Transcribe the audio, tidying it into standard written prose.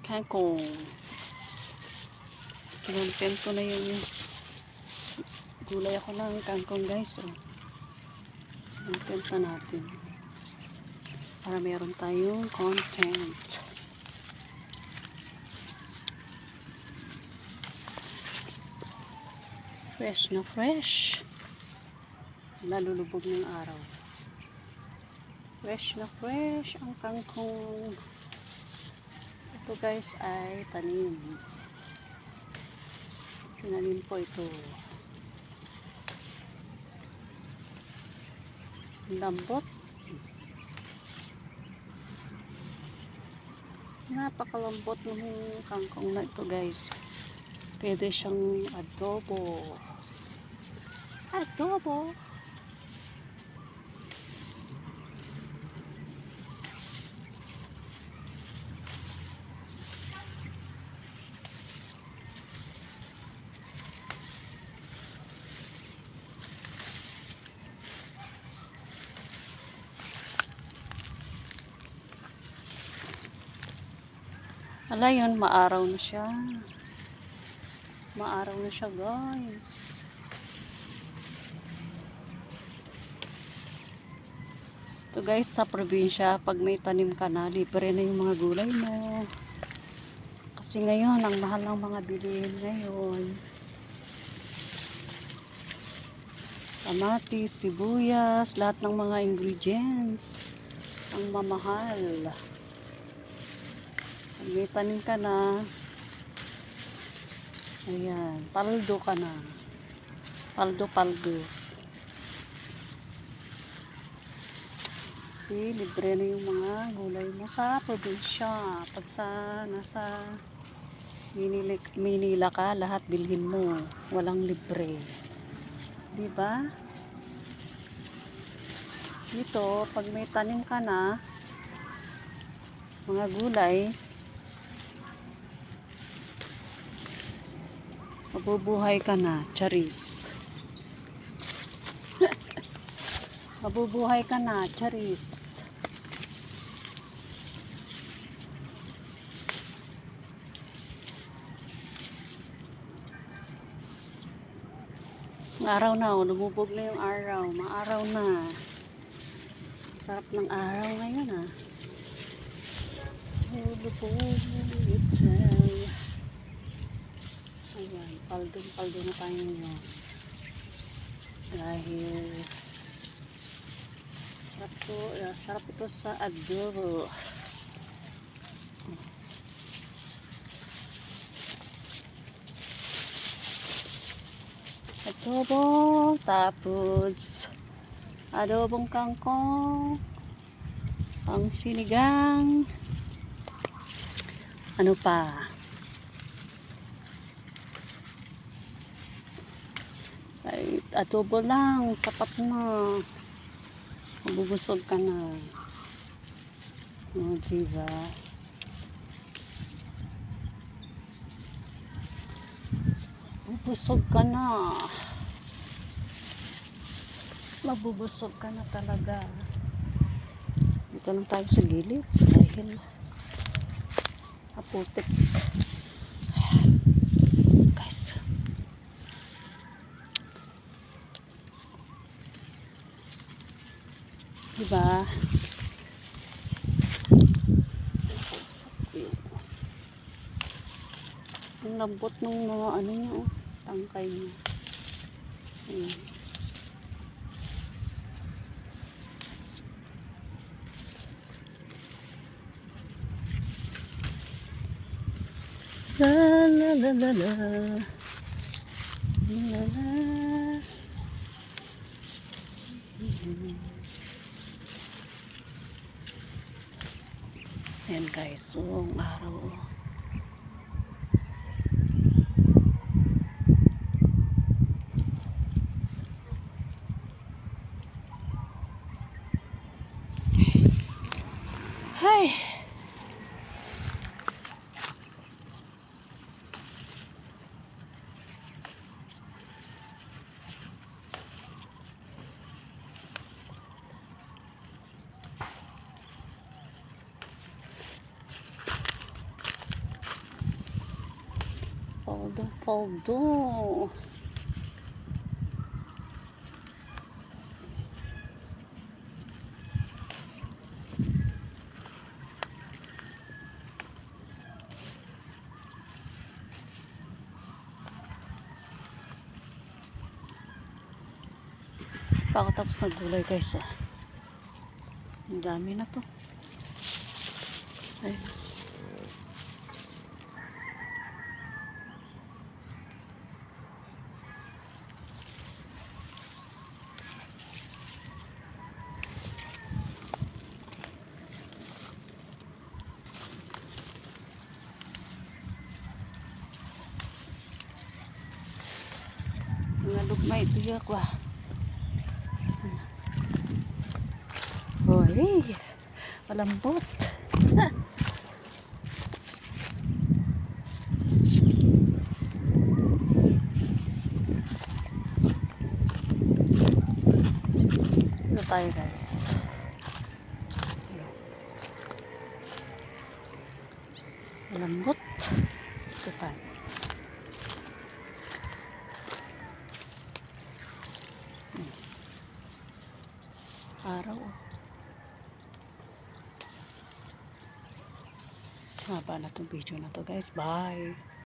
kangkong. Kinontent ko na yung gulay ako ng kangkong guys. So, content na natin. Para meron tayong content. Fresh na fresh. Lalulubog ng araw. Fresh na fresh ang kangkong. Ito guys ay tanim. Tinanim po ito. Lambot. Napakalambot ng kangkong na ito guys. Pwede siyang adobo. Adobo. Ala yun, maaraw na siya. Maaraw na siya guys. Ito guys, sa probinsya, pag may tanim ka na, libre na yung mga gulay mo. Kasi ngayon, ang mahal ng mga bilihin ngayon. Kamatis, sibuyas, lahat ng mga ingredients. Ang mamahal. Pag may tanim ka na, ayan, paldo ka na. Paldo. Kasi libre na yung mga gulay mo sa probinsya. Pag nasa Manila ka, lahat bilhin mo. Walang libre. Diba? Dito, pag may tanim ka na, mga gulay, mabubuhay ka na, charis. Mabubuhay ka na, charis. Araw na, lumubog na yung araw. Maaraw na. Sarap ng araw ngayon ah. Lumubog ito. Ayan, paldo na tayo ngayon. Dahil sarap ito sa adobo. Adobo, tapos adobong kangkong, ang sinigang, ano pa? Ay, adobo lang, sapat na. Mabubusog ka na. O, diba? Mabubusog ka na. Mabubusog ka na talaga. Dito lang tayo sa gilid dahil aputik. Guys. Diba? Ang lambot ng mga ano niya, oh, tangkay niya. Ayan. La la la la la. La la. Ayan guys, so ang araw. Hi. Paldo. Pakatapos ng gulay guys. Ang dami na to. Ayun. Mga lugmay tiyak ba. Hoy, malambot. Ito tayo guys. Malambot. Ito tayo. Araw. Haba na itong video na to guys. Bye.